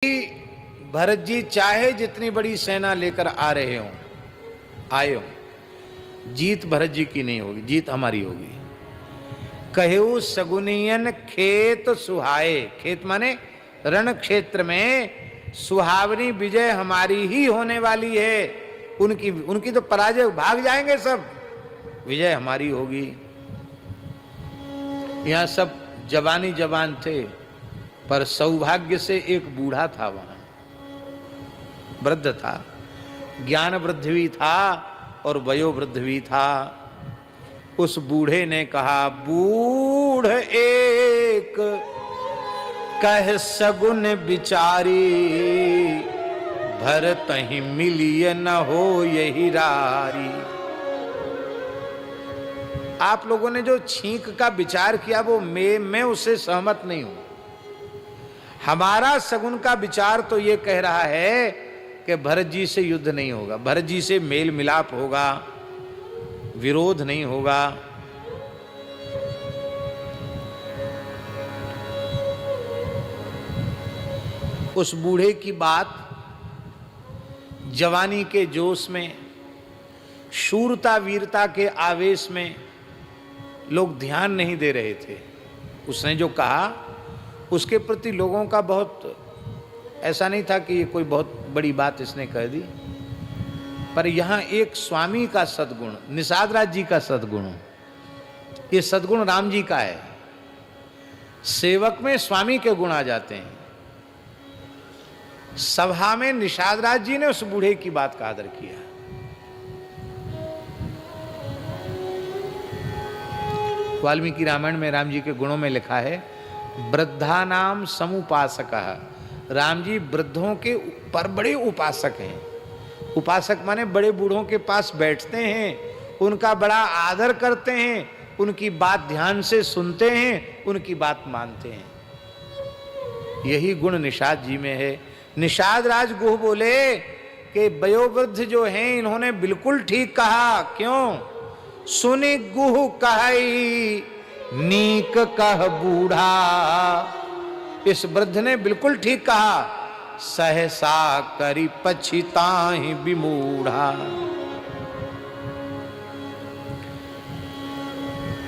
भरत जी चाहे जितनी बड़ी सेना लेकर आ रहे हों, आए हों, जीत भरत जी की नहीं होगी, जीत हमारी होगी। कहू सगुनियन खेत सुहाए, खेत माने रण क्षेत्र में सुहावनी विजय हमारी ही होने वाली है। उनकी तो पराजय, भाग जाएंगे सब, विजय हमारी होगी। यहां सब जवानी जवान थे, पर सौभाग्य से एक बूढ़ा था, वहां वृद्ध था, ज्ञान वृद्ध भी था और वयोवृद्ध भी था। उस बूढ़े ने कहा, बूढ़ एक कह सगुन बिचारी, भरत ही मिलिए न हो यही रारी। आप लोगों ने जो छींक का विचार किया वो मैं उससे सहमत नहीं हूं। हमारा सगुन का विचार तो ये कह रहा है कि भरत जी से युद्ध नहीं होगा, भरत जी से मेल मिलाप होगा, विरोध नहीं होगा। उस बूढ़े की बात जवानी के जोश में, शूरता वीरता के आवेश में लोग ध्यान नहीं दे रहे थे। उसने जो कहा उसके प्रति लोगों का बहुत, ऐसा नहीं था कि ये कोई बहुत बड़ी बात इसने कह दी, पर यहां एक स्वामी का सद्गुण, निषाद राज जी का सद्गुण, ये सद्गुण राम जी का है। सेवक में स्वामी के गुण आ जाते हैं। सभा में निषाद राज जी ने उस बूढ़े की बात का आदर किया। वाल्मीकि रामायण में राम जी के गुणों में लिखा है, वृद्धा नाम समुपासक। राम जी वृद्धों के पर बड़े उपासक हैं। उपासक माने बड़े बूढ़ों के पास बैठते हैं, उनका बड़ा आदर करते हैं, उनकी बात ध्यान से सुनते हैं, उनकी बात मानते हैं। यही गुण निषाद जी में है। निषाद राज गुह बोले कि वयोवृद्ध जो हैं इन्होंने बिल्कुल ठीक कहा। क्यों? सुनि गुह कहई नीक कह बूढ़ा। इस वृद्ध ने बिल्कुल ठीक कहा, सहसा करी पछिताहि विमूढ़ा।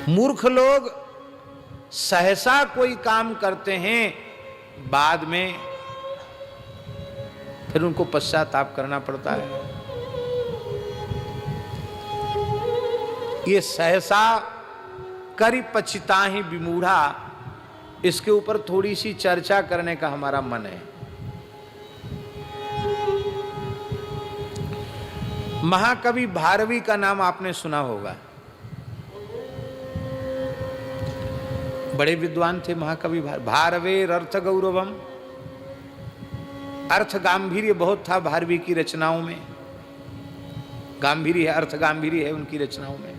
मूर्ख लोग सहसा कोई काम करते हैं, बाद में फिर उनको पश्चाताप करना पड़ता है। ये सहसा करी पछिताहि विमूढ़ा, इसके ऊपर थोड़ी सी चर्चा करने का हमारा मन है। महाकवि भारवी का नाम आपने सुना होगा, बड़े विद्वान थे महाकवि भारवेर अर्थ गौरवम। अर्थ गांभीर्य बहुत था भारवी की रचनाओं में, गांभीर्य है, अर्थ गांभीर्य है उनकी रचनाओं में।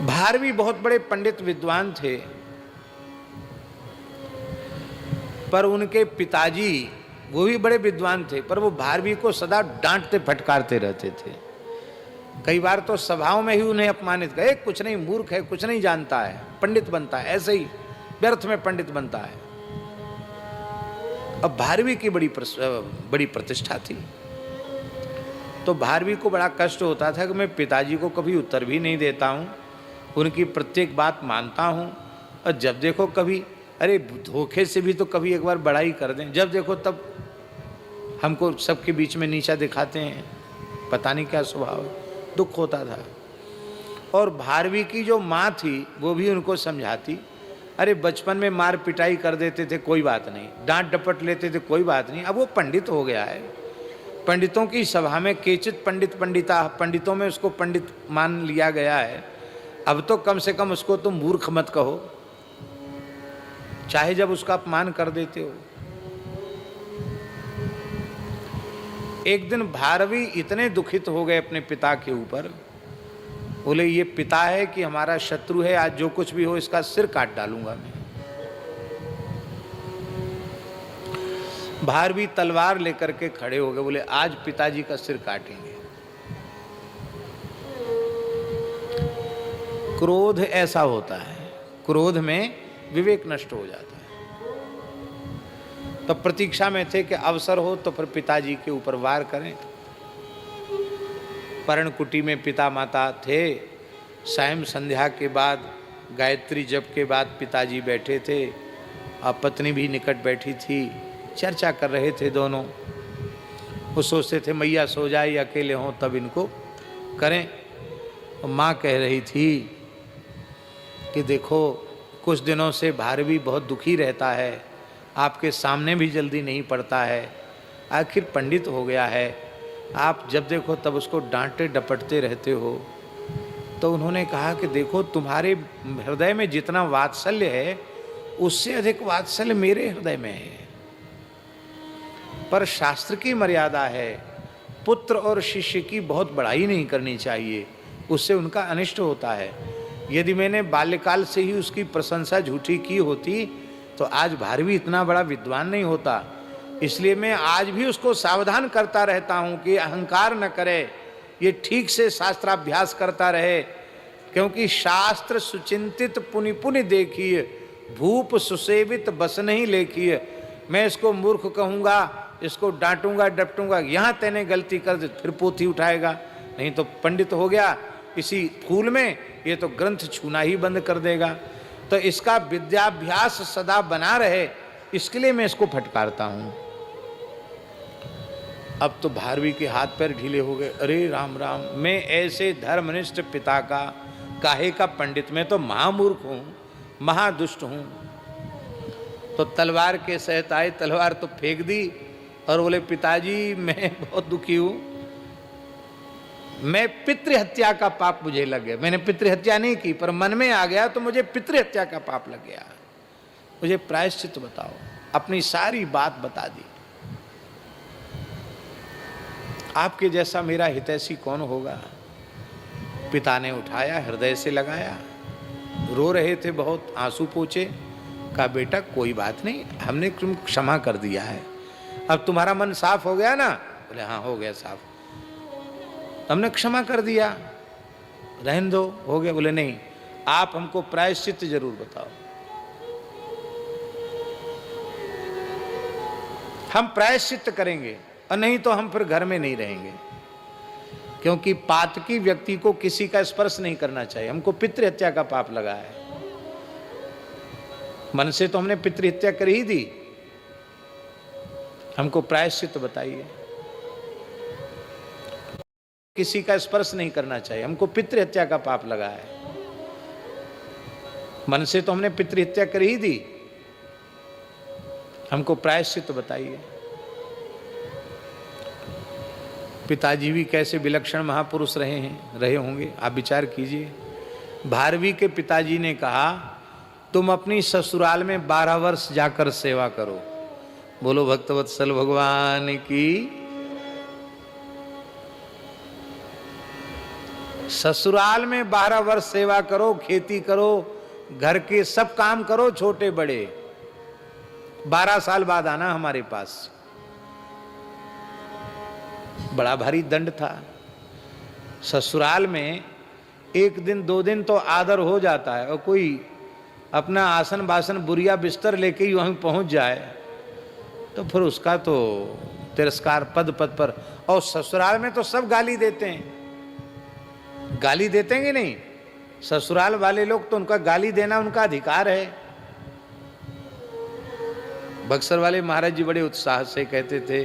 भारवी बहुत बड़े पंडित विद्वान थे, पर उनके पिताजी वो भी बड़े विद्वान थे, पर वो भारवी को सदा डांटते फटकारते रहते थे। कई बार तो सभाओं में ही उन्हें अपमानित करे, कुछ नहीं, मूर्ख है, कुछ नहीं जानता है, पंडित बनता है, ऐसे ही व्यर्थ में पंडित बनता है। अब भारवी की बड़ी प्रतिष्ठा थी, तो भारवी को बड़ा कष्ट होता था कि मैं पिताजी को कभी उत्तर भी नहीं देता हूँ, उनकी प्रत्येक बात मानता हूँ, और जब देखो कभी, अरे धोखे से भी तो कभी एक बार बड़ाई कर दें, जब देखो तब हमको सबके बीच में नीचा दिखाते हैं, पता नहीं क्या स्वभाव है। दुख होता था। और भारवी की जो माँ थी वो भी उनको समझाती, अरे बचपन में मार पिटाई कर देते थे, कोई बात नहीं, डांट डपट लेते थे, कोई बात नहीं, अब वो पंडित हो गया है, पंडितों की सभा में केचित पंडित पंडिता, पंडितों में उसको पंडित मान लिया गया है, अब तो कम से कम उसको तुम मूर्ख मत कहो, चाहे जब उसका अपमान कर देते हो। एक दिन भारवी इतने दुखित हो गए अपने पिता के ऊपर, बोले ये पिता है कि हमारा शत्रु है, आज जो कुछ भी हो इसका सिर काट डालूंगा मैं। भारवी तलवार लेकर के खड़े हो गए, बोले आज पिताजी का सिर काटेंगे। क्रोध ऐसा होता है, क्रोध में विवेक नष्ट हो जाता है। तो प्रतीक्षा में थे कि अवसर हो तो फिर पिताजी के ऊपर वार करें। पर्णकुटी में पिता माता थे। सायं संध्या के बाद गायत्री जप के बाद पिताजी बैठे थे और पत्नी भी निकट बैठी थी। चर्चा कर रहे थे दोनों। वो सोचते थे मैया सो जाए, अकेले हों तब इनको करें। और माँ कह रही थी कि देखो कुछ दिनों से भारवी बहुत दुखी रहता है, आपके सामने भी जल्दी नहीं पड़ता है, आखिर पंडित हो गया है, आप जब देखो तब उसको डांटते डपटते रहते हो। तो उन्होंने कहा कि देखो तुम्हारे हृदय में जितना वात्सल्य है उससे अधिक वात्सल्य मेरे हृदय में है, पर शास्त्र की मर्यादा है, पुत्र और शिष्य की बहुत बड़ाई नहीं करनी चाहिए, उससे उनका अनिष्ट होता है। यदि मैंने बाल्यकाल से ही उसकी प्रशंसा झूठी की होती तो आज भारवी इतना बड़ा विद्वान नहीं होता। इसलिए मैं आज भी उसको सावधान करता रहता हूँ कि अहंकार न करे, ये ठीक से शास्त्राभ्यास करता रहे, क्योंकि शास्त्र सुचिंतित पुनि पुनि देखिए, भूप सुसेवित बस नहीं लेखिए। मैं इसको मूर्ख कहूँगा, इसको डांटूंगा डपटूंगा, यहाँ तेने गलती कर दे फिर पोथी उठाएगा, नहीं तो पंडित हो गया इसी फूल में, ये तो ग्रंथ छूना ही बंद कर देगा। तो इसका विद्याभ्यास सदा बना रहे, इसके लिए मैं इसको फटकारता हूँ। अब तो भारवी के हाथ पैर ढीले हो गए। अरे राम राम, मैं ऐसे धर्मनिष्ठ पिता का काहे का पंडित, मैं तो महामूर्ख हूँ, महादुष्ट हूँ। तो तलवार के सहित आए, तलवार तो फेंक दी और बोले पिताजी मैं बहुत दुखी हूँ, मैं पितृहत्या का पाप मुझे लग गया। मैंने पितृहत्या नहीं की पर मन में आ गया तो मुझे पितृहत्या का पाप लग गया, मुझे प्रायश्चित बताओ। अपनी सारी बात बता दी। आपके जैसा मेरा हितैषी कौन होगा। पिता ने उठाया, हृदय से लगाया, रो रहे थे बहुत, आंसू पोंछे, कहा बेटा कोई बात नहीं, हमने तुम क्षमा कर दिया है, अब तुम्हारा मन साफ हो गया ना। बोले हाँ हो गया साफ, हमने क्षमा कर दिया, रहने दो, हो गया। बोले नहीं, आप हमको प्रायश्चित जरूर बताओ। हम प्रायश्चित करेंगे और नहीं तो हम फिर घर में नहीं रहेंगे, क्योंकि पातकी व्यक्ति को किसी का स्पर्श नहीं करना चाहिए। हमको पितृहत्या का पाप लगा है, मन से तो हमने पितृहत्या कर ही दी, हमको प्रायश्चित बताइए। किसी का स्पर्श नहीं करना चाहिए, हमको पितृहत्या का पाप लगा है, मन से तो हमने पितृहत्या कर ही दी, हमको प्रायश्चित बताइए। पिताजी भी कैसे विलक्षण महापुरुष रहे होंगे, आप विचार कीजिए। भारवी के पिताजी ने कहा तुम अपनी ससुराल में 12 वर्ष जाकर सेवा करो। बोलो भक्तवत्सल भगवान की। ससुराल में 12 वर्ष सेवा करो, खेती करो, घर के सब काम करो, छोटे बड़े। 12 साल बाद आना हमारे पास। बड़ा भारी दंड था। ससुराल में 1 दिन 2 दिन तो आदर हो जाता है, और कोई अपना आसन बासन बुरिया बिस्तर लेके ही वहीं पहुंच जाए तो फिर उसका तो तिरस्कार पद पद पर। और ससुराल में तो सब गाली देते हैं, गाली देते हैं कि नहीं? ससुराल वाले लोग तो उनका गाली देना उनका अधिकार है। बक्सर वाले महाराज जी बड़े उत्साह से कहते थे,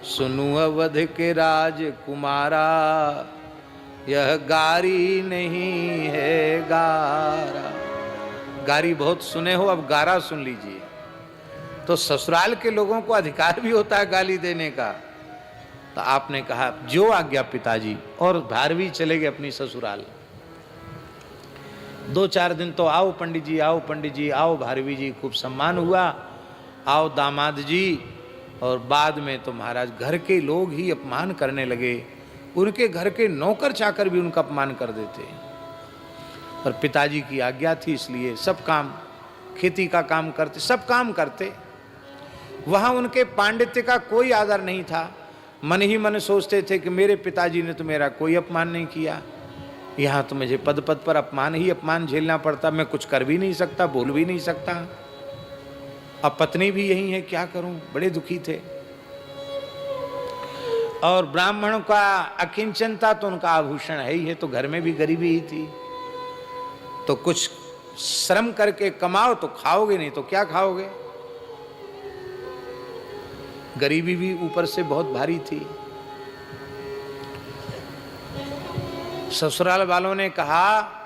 सुनु अवध के राजकुमारा यह गारी नहीं है गारा। गारी बहुत सुने हो, अब गारा सुन लीजिए। तो ससुराल के लोगों को अधिकार भी होता है गाली देने का। तो आपने कहा जो आज्ञा पिताजी, और भारवी चले गए अपनी ससुराल। 2-4 दिन तो आओ पंडित जी, आओ पंडित जी, आओ भारवी जी, खूब सम्मान हुआ, आओ दामाद जी। और बाद में तो महाराज घर के लोग ही अपमान करने लगे, उनके घर के नौकर चाकर भी उनका अपमान कर देते। और पिताजी की आज्ञा थी इसलिए सब काम, खेती का काम करते, सब काम करते। वहाँ उनके पांडित्य का कोई आदर नहीं था। मन ही मन सोचते थे कि मेरे पिताजी ने तो मेरा कोई अपमान नहीं किया, यहाँ तो मुझे पद पद पर अपमान ही अपमान झेलना पड़ता, मैं कुछ कर भी नहीं सकता, बोल भी नहीं सकता। अब पत्नी भी यही है, क्या करूं, बड़े दुखी थे। और ब्राह्मण का अकिंचनता तो उनका आभूषण है ही है, तो घर में भी गरीबी ही थी। तो कुछ श्रम करके कमाओ तो खाओगे, नहीं तो क्या खाओगे। गरीबी भी ऊपर से बहुत भारी थी। ससुराल वालों ने कहा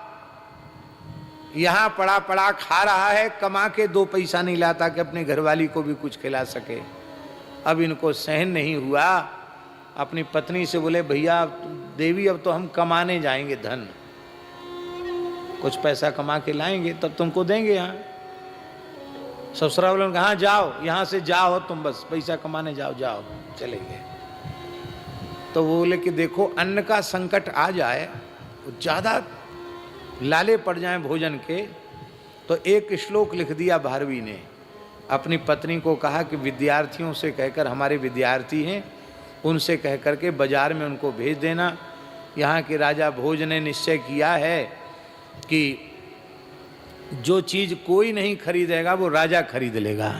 यहां पड़ा पड़ा खा रहा है, कमा के 2 पैसा नहीं लाता कि अपने घरवाली को भी कुछ खिला सके। अब इनको सहन नहीं हुआ, अपनी पत्नी से बोले भैया देवी अब तो हम कमाने जाएंगे धन, कुछ पैसा कमा के लाएंगे तब तुमको देंगे। यहाँ ससुराल वालों ने कहा हाँ जाओ, यहाँ से जाओ तुम, बस पैसा कमाने जाओ, जाओ चले गए। तो वो बोले कि देखो अन्न का संकट आ जाए, ज़्यादा लाले पड़ जाएं भोजन के, तो एक श्लोक लिख दिया भारवी ने। अपनी पत्नी को कहा कि विद्यार्थियों से कहकर, हमारे विद्यार्थी हैं उनसे कह करके बाजार में उनको भेज देना। यहाँ के राजा भोज ने निश्चय किया है कि जो चीज़ कोई नहीं खरीदेगा वो राजा खरीद लेगा,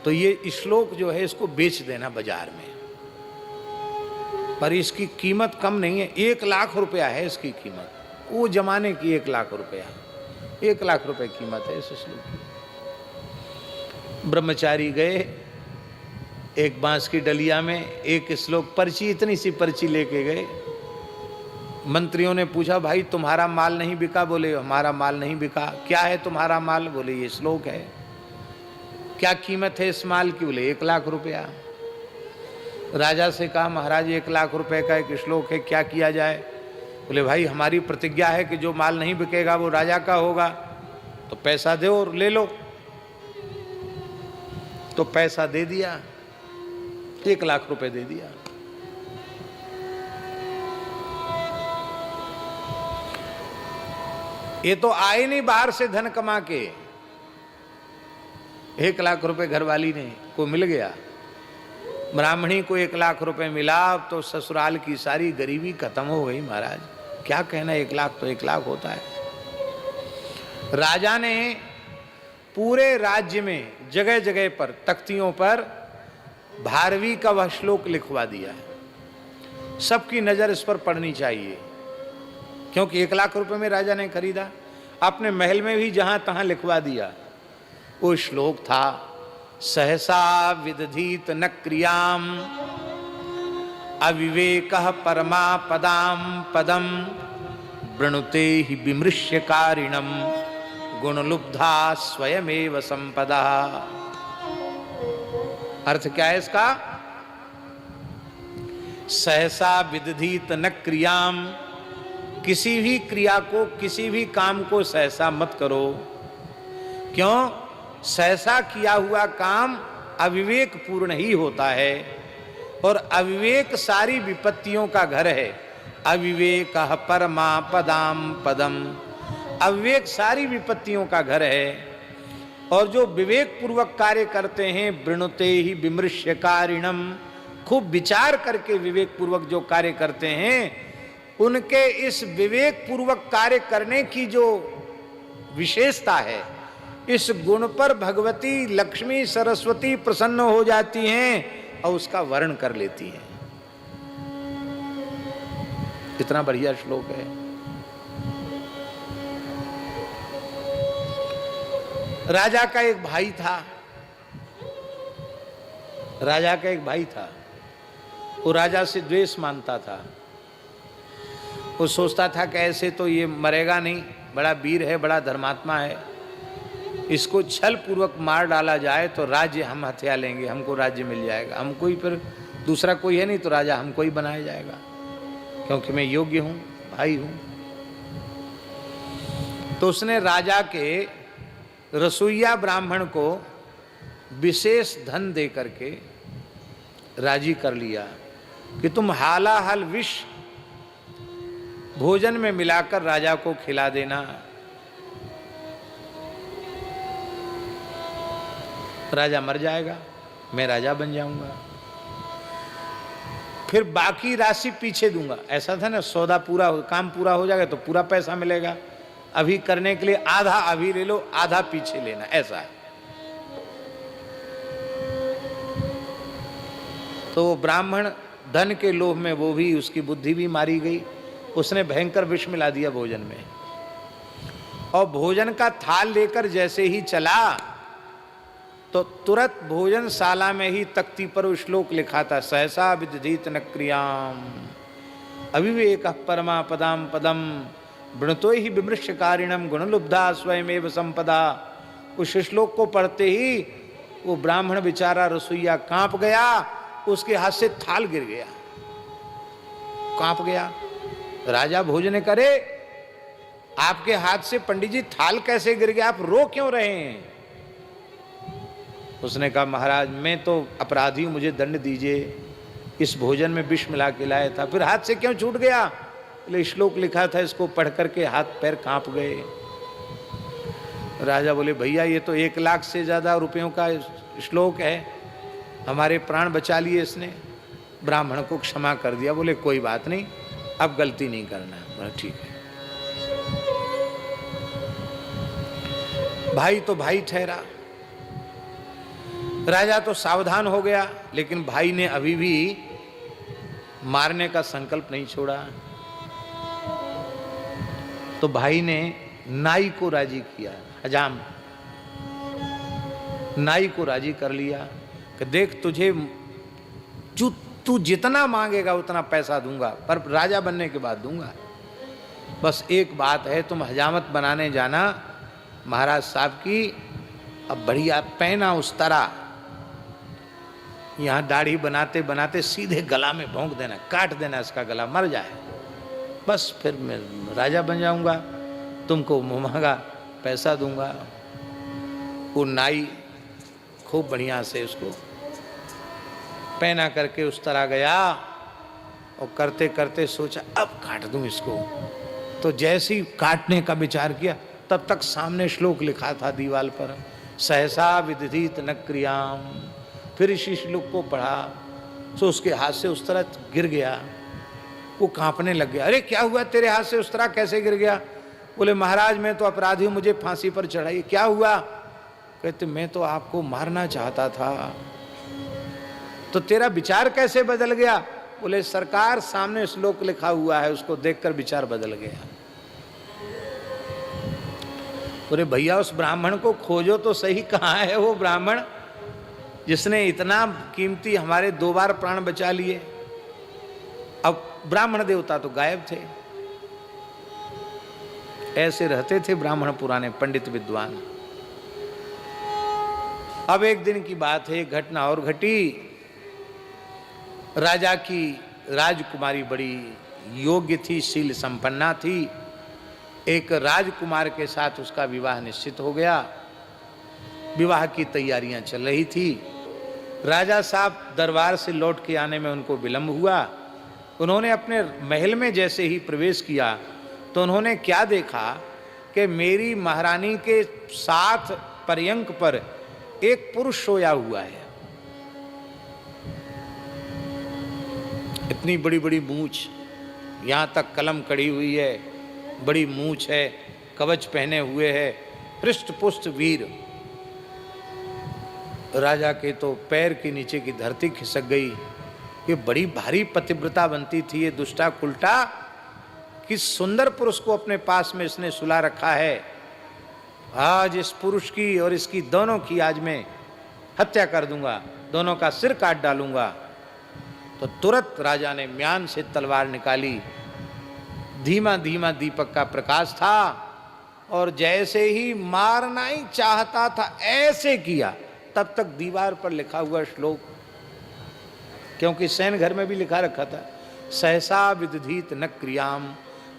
तो ये श्लोक जो है इसको बेच देना बाजार में। पर इसकी कीमत कम नहीं है, 1 लाख रुपया है इसकी कीमत, वो जमाने की 1 लाख रुपया, 1 लाख रुपए कीमत है इस श्लोक की। ब्रह्मचारी गए, एक बांस की डलिया में एक श्लोक, पर्ची, इतनी सी पर्ची लेके गए। मंत्रियों ने पूछा भाई तुम्हारा माल नहीं बिका? बोले हमारा माल नहीं बिका। क्या है तुम्हारा माल? बोले ये श्लोक है। क्या कीमत है इस माल की? बोले 1 लाख रुपया। राजा से कहा महाराज 1 लाख रुपए का एक श्लोक है, क्या किया जाए? बोले भाई हमारी प्रतिज्ञा है कि जो माल नहीं बिकेगा वो राजा का होगा, तो पैसा दो और ले लो। तो पैसा दे दिया, 1 लाख रुपए दे दिया। ये तो आए नहीं बाहर से धन कमा के, 1 लाख रुपए घरवाली ने को मिल गया। ब्राह्मणी को 1 लाख रुपए मिला, तो ससुराल की सारी गरीबी खत्म हो गई। महाराज क्या कहना, 1 लाख तो 1 लाख होता है। राजा ने पूरे राज्य में जगह जगह पर तख्तियों पर भारवी का वह श्लोक लिखवा दिया है, सबकी नजर इस पर पड़नी चाहिए, क्योंकि 1 लाख रुपए में राजा ने खरीदा। अपने महल में भी जहां तहां लिखवा दिया। वो श्लोक था, सहसा विदधीत न क्रियाम अविवेकः परमा पदाम पदम वृणुते ही विमृश्य कारिणम गुणलुब्धा स्वयमेव संपदा। अर्थ क्या है इसका? सहसा विदधीत न क्रियाम, किसी भी क्रिया को, किसी भी काम को सहसा मत करो। क्यों? सहसा किया हुआ काम अविवेक पूर्ण ही होता है, और अविवेक सारी विपत्तियों का घर है। अविवेक परमा पदाम पदम, अविवेक सारी विपत्तियों का घर है। और जो विवेक पूर्वक कार्य करते हैं, वृणुते ही विमृश्य कारिणम, खूब विचार करके विवेक पूर्वक जो कार्य करते हैं, उनके इस विवेक पूर्वक कार्य करने की जो विशेषता है, इस गुण पर भगवती लक्ष्मी सरस्वती प्रसन्न हो जाती हैं और उसका वर्ण कर लेती हैं। कितना बढ़िया श्लोक है। राजा का एक भाई था, राजा का एक भाई था, वो राजा से द्वेष मानता था। वो सोचता था कि ऐसे तो ये मरेगा नहीं, बड़ा वीर है, बड़ा धर्मात्मा है, इसको छल पूर्वक मार डाला जाए तो राज्य हम हथिया लेंगे, हमको राज्य मिल जाएगा, हमको ही, फिर दूसरा कोई है नहीं तो राजा हमको ही बनाया जाएगा, क्योंकि मैं योग्य हूं, भाई हूं। तो उसने राजा के रसोइया ब्राह्मण को विशेष धन दे करके राजी कर लिया कि तुम हालाहल विष भोजन में मिलाकर राजा को खिला देना। राजा मर जाएगा, मैं राजा बन जाऊंगा, फिर बाकी राशि पीछे दूंगा। ऐसा था ना, सौदा पूरा काम पूरा हो जाएगा तो पूरा पैसा मिलेगा, अभी करने के लिए आधा अभी ले लो, आधा पीछे लेना, ऐसा है। तो वो ब्राह्मण धन के लोभ में वो भी, उसकी बुद्धि भी मारी गई। उसने भयंकर विष मिला दिया भोजन में, और भोजन का थाल लेकर जैसे ही चला तो तुरंत भोजनशाला में ही तख्ती पर वो श्लोक लिखा था, सहसा विदधीत न क्रियाम अविवेक परमा पदाम पदम वृणतो ही विमृश्यकारिणम गुणलुब्धा स्वयमेव संपदा। उस श्लोक को पढ़ते ही वो ब्राह्मण बेचारा रसोईया कांप गया, उसके हाथ से थाल गिर गया, कांप गया। राजा भोजन करे, आपके हाथ से पंडित जी थाल कैसे गिर गया, आप रो क्यों रहे हैं? उसने कहा, महाराज मैं तो अपराधी हूं, मुझे दंड दीजिए, इस भोजन में विष मिला के लाया था। फिर हाथ से क्यों छूट गया? बोले श्लोक लिखा था, इसको पढ़ करके हाथ पैर कांप गए। राजा बोले, भैया ये तो 1 लाख से ज्यादा रुपयों का श्लोक है, हमारे प्राण बचा लिए इसने। ब्राह्मण को क्षमा कर दिया। बोले कोई बात नहीं, अब गलती नहीं करना। बोला ठीक है। भाई तो भाई ठहरा। राजा तो सावधान हो गया, लेकिन भाई ने अभी भी मारने का संकल्प नहीं छोड़ा। तो भाई ने नाई को राजी किया, हजाम नाई को राजी कर लिया कि देख तुझे तू जितना मांगेगा उतना पैसा दूंगा, पर राजा बनने के बाद दूंगा। बस एक बात है, तुम हजामत बनाने जाना महाराज साहब की, अब बढ़िया पहना उस तरह, यहाँ दाढ़ी बनाते बनाते सीधे गला में भोंक देना, काट देना इसका गला, मर जाए, बस फिर मैं राजा बन जाऊंगा, तुमको मुँह मांगा पैसा दूंगा। वो नाई खूब बढ़िया से उसको पहना करके उस तरह गया, और करते करते सोचा अब काट दूं इसको। तो जैसे ही काटने का विचार किया, तब तक सामने श्लोक लिखा था दीवार पर, सहसा विदधीत न क्रियाम। फिर इसी श्लोक को पढ़ा, तो उसके हाथ से उस तरह गिर गया, वो कांपने लग गया। अरे क्या हुआ, तेरे हाथ से उस तरह कैसे गिर गया? बोले महाराज मैं तो अपराधी हूं, मुझे फांसी पर चढ़ाइए। क्या हुआ? कहते मैं तो आपको मारना चाहता था। तो तेरा विचार कैसे बदल गया? बोले सरकार सामने श्लोक लिखा हुआ है, उसको देखकर विचार बदल गया। बोले भैया उस ब्राह्मण को खोजो तो सही, कहाँ है वो ब्राह्मण जिसने इतना कीमती हमारे 2 बार प्राण बचा लिए? अब ब्राह्मण देवता तो गायब थे। ऐसे रहते थे ब्राह्मण पुराने पंडित विद्वान। अब एक दिन की बात है, घटना और घटी। राजा की राजकुमारी बड़ी योग्य थी, शील संपन्ना थी। एक राजकुमार के साथ उसका विवाह निश्चित हो गया। विवाह की तैयारियां चल रही थी। राजा साहब दरबार से लौट के आने में उनको विलंब हुआ। उन्होंने अपने महल में जैसे ही प्रवेश किया तो उन्होंने क्या देखा कि मेरी महारानी के साथ पर्यंक पर एक पुरुष सोया हुआ है। इतनी बड़ी बड़ी मूछ, यहाँ तक कलम कड़ी हुई है, बड़ी मूछ है, कवच पहने हुए है, पृष्ठ पुष्ट वीर। राजा के तो पैर के नीचे की धरती खिसक गई। ये बड़ी भारी पतिव्रता बनती थी ये दुष्टा कुल्टा, किस सुंदर पुरुष को अपने पास में इसने सुला रखा है। आज इस पुरुष की और इसकी दोनों की आज मैं हत्या कर दूंगा, दोनों का सिर काट डालूंगा। तो तुरंत राजा ने म्यान से तलवार निकाली। धीमा धीमा दीपक का प्रकाश था, और जैसे ही मारना ही चाहता था ऐसे किया, तब तक दीवार पर लिखा हुआ श्लोक, क्योंकि सैन घर में भी लिखा रखा था, सहसा विदधीत न क्रियाम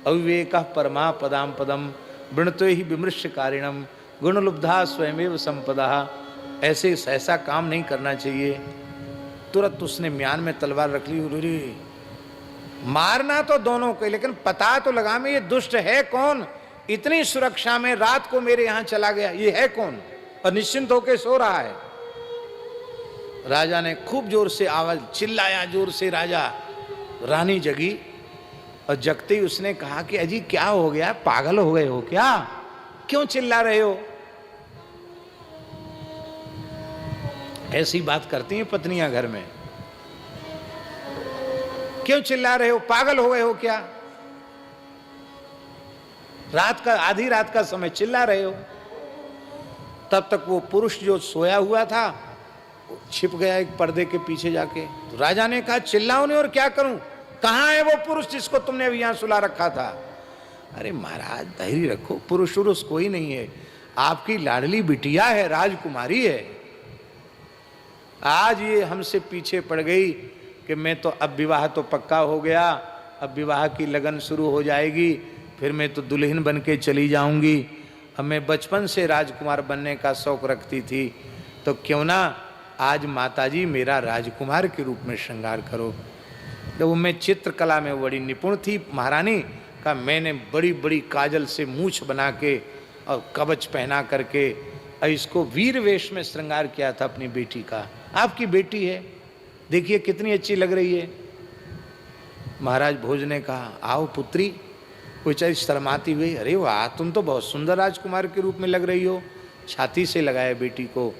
अविवेक परमा पदाम पदम वृणतो ही विमृश्य कारिणम गुणलुब्धा स्वयमेव संपदा। ऐसे सहसा काम नहीं करना चाहिए। तुरंत उसने म्यान में तलवार रख ली। मारना तो दोनों को, लेकिन पता तो लगा मैं ये दुष्ट है कौन, इतनी सुरक्षा में रात को मेरे यहां चला गया, ये है कौन, और निश्चिंत होकर सो रहा है। राजा ने खूब जोर से आवाज चिल्लाया, जोर से। राजा रानी जगी, और जगते ही उसने कहा कि अजी क्या हो गया, पागल हो गए हो क्या, क्यों चिल्ला रहे हो? ऐसी बात करती हैं पत्नियां घर में। क्यों चिल्ला रहे हो, पागल हो गए हो क्या? रात का, आधी रात का समय चिल्ला रहे हो। तब तक वो पुरुष जो सोया हुआ था छिप गया एक पर्दे के पीछे जाके। तो राजा ने कहा चिल्लाओ नहीं और क्या करूं, कहां है वो पुरुष जिसको तुमने अभी यहां सुला रखा था? अरे महाराज धैर्य रखो, पुरुष पुरुष कोई नहीं है, आपकी लाडली बिटिया है, राजकुमारी है। आज ये हमसे पीछे पड़ गई कि मैं तो अब विवाह तो पक्का हो गया, अब विवाह की लगन शुरू हो जाएगी, फिर मैं तो दुल्हन बन के चली जाऊंगी। अब मैं बचपन से राजकुमार बनने का शौक रखती थी, तो क्यों ना आज माताजी मेरा राजकुमार के रूप में श्रृंगार करो। तो वो मैं चित्रकला में बड़ी निपुण थी महारानी का, मैंने बड़ी बड़ी काजल से मूछ बना के और कवच पहना करके और इसको वीर वेश में श्रृंगार किया था अपनी बेटी का। आपकी बेटी है, देखिए कितनी अच्छी लग रही है। महाराज भोज ने कहा आओ पुत्री, कोई चाहे शर्माती हुई, अरे वाह तुम तो बहुत सुंदर राजकुमार के रूप में लग रही हो। छाती से लगाया बेटी को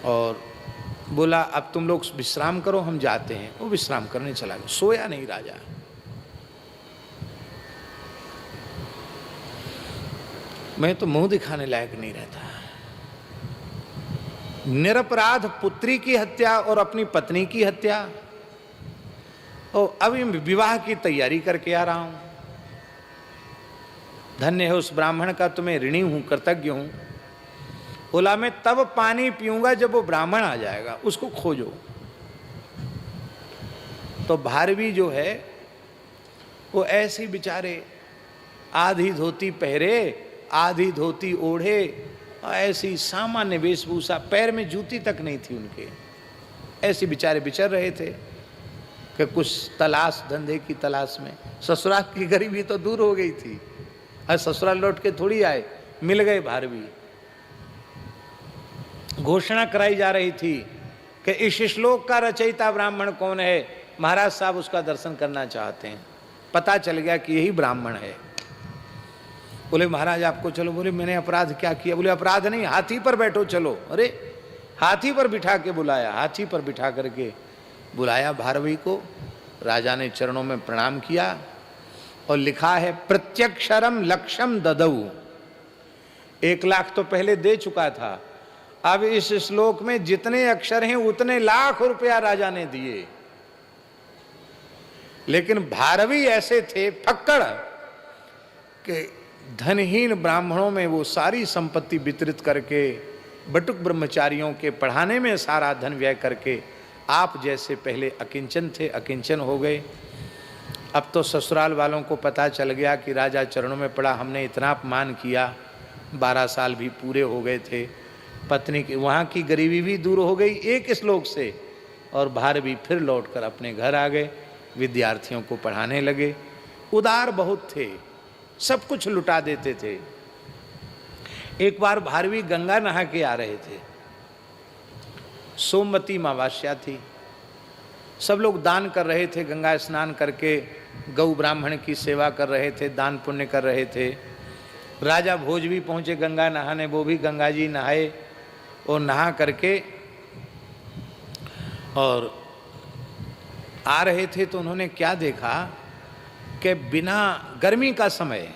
और बोला अब तुम लोग विश्राम करो, हम जाते हैं। वो विश्राम करने चला गया, सोया नहीं राजा। मैं तो मुंह दिखाने लायक नहीं रहता। निरपराध पुत्री की हत्या और अपनी पत्नी की हत्या, और अभी विवाह की तैयारी करके आ रहा हूं। धन्य है उस ब्राह्मण का, तुम्हें ऋणी हूं, कृतज्ञ हूं। बोला मैं तब पानी पीऊंगा जब वो ब्राह्मण आ जाएगा, उसको खोजो। तो भारवी जो है वो ऐसे बेचारे आधी धोती पहरे, आधी धोती ओढ़े, ऐसी सामान्य वेशभूषा, पैर में जूती तक नहीं थी उनके, ऐसे बेचारे बिचर रहे थे कि कुछ तलाश, धंधे की तलाश में। ससुराल की गरीबी तो दूर हो गई थी, और ससुराल लौट के थोड़ी आए, मिल गए भारवी। घोषणा कराई जा रही थी कि इस श्लोक का रचयिता ब्राह्मण कौन है, महाराज साहब उसका दर्शन करना चाहते हैं। पता चल गया कि यही ब्राह्मण है। बोले महाराज आपको चलो। बोले मैंने अपराध क्या किया? बोले अपराध नहीं, हाथी पर बैठो चलो। अरे हाथी पर बिठा के बुलाया, हाथी पर बिठा करके बुलाया भारवी को। राजा ने चरणों में प्रणाम किया और लिखा है प्रत्यक्षरम लक्षम ददऊ। 1 लाख तो पहले दे चुका था, अब इस श्लोक में जितने अक्षर हैं उतने लाख रुपया राजा ने दिए। लेकिन भारवी ऐसे थे फक्कड़ कि धनहीन ब्राह्मणों में वो सारी संपत्ति वितरित करके, बटुक ब्रह्मचारियों के पढ़ाने में सारा धन व्यय करके, आप जैसे पहले अकिंचन थे अकिंचन हो गए। अब तो ससुराल वालों को पता चल गया कि राजा चरणों में पड़ा, हमने इतना अपमान किया, 12 साल भी पूरे हो गए थे, पत्नी की वहाँ की गरीबी भी दूर हो गई एक श्लोक से, और भारवी फिर लौटकर अपने घर आ गए, विद्यार्थियों को पढ़ाने लगे। उदार बहुत थे, सब कुछ लुटा देते थे। एक बार भारवी गंगा नहा के आ रहे थे, सोमवती अमावस्या थी, सब लोग दान कर रहे थे, गंगा स्नान करके गौ ब्राह्मण की सेवा कर रहे थे, दान पुण्य कर रहे थे। राजा भोज भी पहुँचे गंगा नहाने, वो भी गंगा जी नहाए और नहा करके और आ रहे थे। तो उन्होंने क्या देखा कि बिना गर्मी का समय,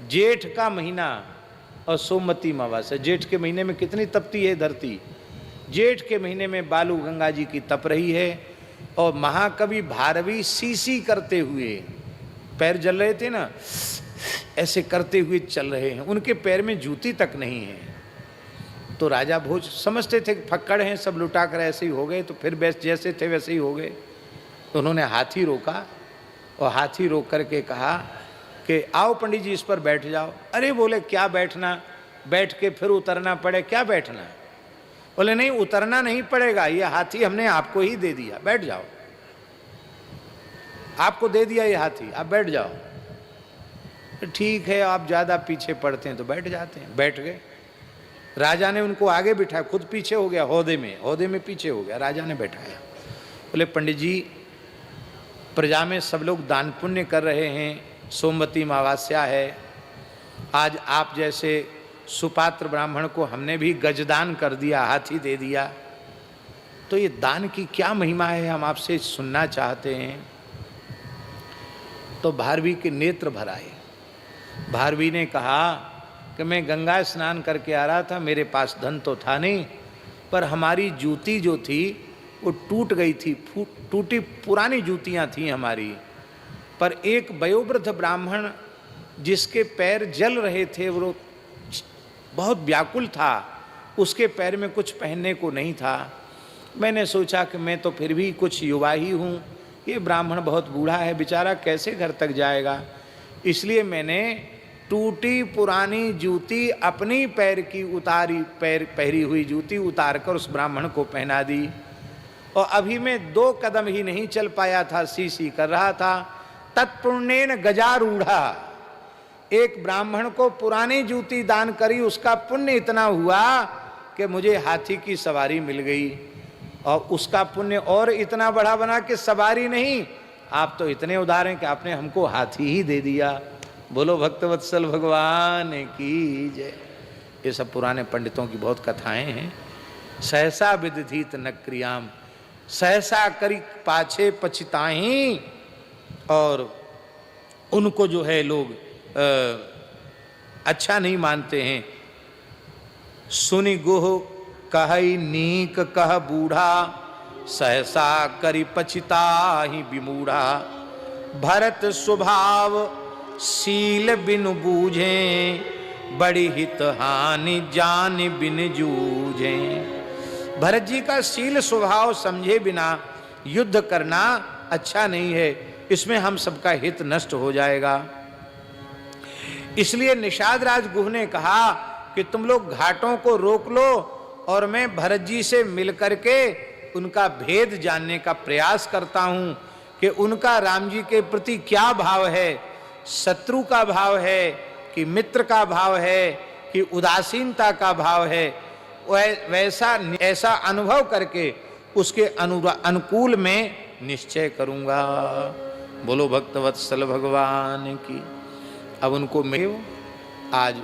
जेठ का महीना और सोमवती अमावस्या, जेठ के महीने में कितनी तपती है धरती, जेठ के महीने में बालू गंगा जी की तप रही है, और महाकवि भारवी सीसी करते हुए, पैर जल रहे थे ना, ऐसे करते हुए चल रहे हैं, उनके पैर में जूती तक नहीं है। तो राजा भोज समझते थे फक्कड़ हैं, सब लुटा कर ऐसे ही हो गए, तो फिर बेस्ट जैसे थे वैसे ही हो गए। तो उन्होंने हाथी रोका और हाथी रोक करके कहा कि आओ पंडित जी इस पर बैठ जाओ। अरे बोले क्या बैठना, बैठ के फिर उतरना पड़े, क्या बैठना? बोले नहीं उतरना नहीं पड़ेगा, ये हाथी हमने आपको ही दे दिया, बैठ जाओ, आपको दे दिया ये हाथी, आप बैठ जाओ। ठीक है, आप ज़्यादा पीछे पड़ते हैं तो बैठ जाते हैं। बैठ गए। राजा ने उनको आगे बिठाया, खुद पीछे हो गया, हौदे में पीछे हो गया, राजा ने बैठाया। बोले पंडित जी प्रजा में सब लोग दान पुण्य कर रहे हैं, सोमवती अमावस्या है, आज आप जैसे सुपात्र ब्राह्मण को हमने भी गजदान कर दिया, हाथी दे दिया। तो ये दान की क्या महिमा है, हम आपसे सुनना चाहते हैं। तो भारवी के नेत्र भर आए। भारवी ने कहा कि मैं गंगा स्नान करके आ रहा था, मेरे पास धन तो था नहीं, पर हमारी जूती जो थी वो टूट गई थी, टूटी पुरानी जूतियां थी हमारी। पर एक वयोवृद्ध ब्राह्मण जिसके पैर जल रहे थे, वो बहुत व्याकुल था, उसके पैर में कुछ पहनने को नहीं था। मैंने सोचा कि मैं तो फिर भी कुछ युवा ही हूँ, ये ब्राह्मण बहुत बूढ़ा है बेचारा, कैसे घर तक जाएगा। इसलिए मैंने टूटी पुरानी जूती अपनी पैर की उतारी, पहरी हुई जूती उतार कर उस ब्राह्मण को पहना दी। और अभी मैं 2 कदम ही नहीं चल पाया था, सी कर रहा था। तत्पुण्येन गजारूढ़ा, एक ब्राह्मण को पुरानी जूती दान करी, उसका पुण्य इतना हुआ कि मुझे हाथी की सवारी मिल गई। और उसका पुण्य और इतना बड़ा बना कि सवारी नहीं, आप तो इतने उदार हैं कि आपने हमको हाथी ही दे दिया। बोलो भक्तवत्सल भगवान की जय। ये सब पुराने पंडितों की बहुत कथाएं हैं। सहसा विदधीत न क्रियाम, सहसा करी पाछे पछताही। और उनको जो है लोग अच्छा नहीं मानते हैं। सुनि गुह कहई नीक कह बूढ़ा, सहसा करी पछताही विमूढ़ा। भरत स्वभाव सील बिनु बूझे, बड़ी हित हानि जान बिन जूझे। भरत जी का शील स्वभाव समझे बिना युद्ध करना अच्छा नहीं है, इसमें हम सबका हित नष्ट हो जाएगा। इसलिए निषाद राज गुह ने कहा कि तुम लोग घाटों को रोक लो और मैं भरत जी से मिल करके उनका भेद जानने का प्रयास करता हूं कि उनका राम जी के प्रति क्या भाव है, शत्रु का भाव है कि मित्र का भाव है कि उदासीनता का भाव है। वैसा ऐसा अनुभव करके उसके अनुकूल में निश्चय करूंगा। बोलो भक्तवत्सल भगवान की। अब उनको मैं आज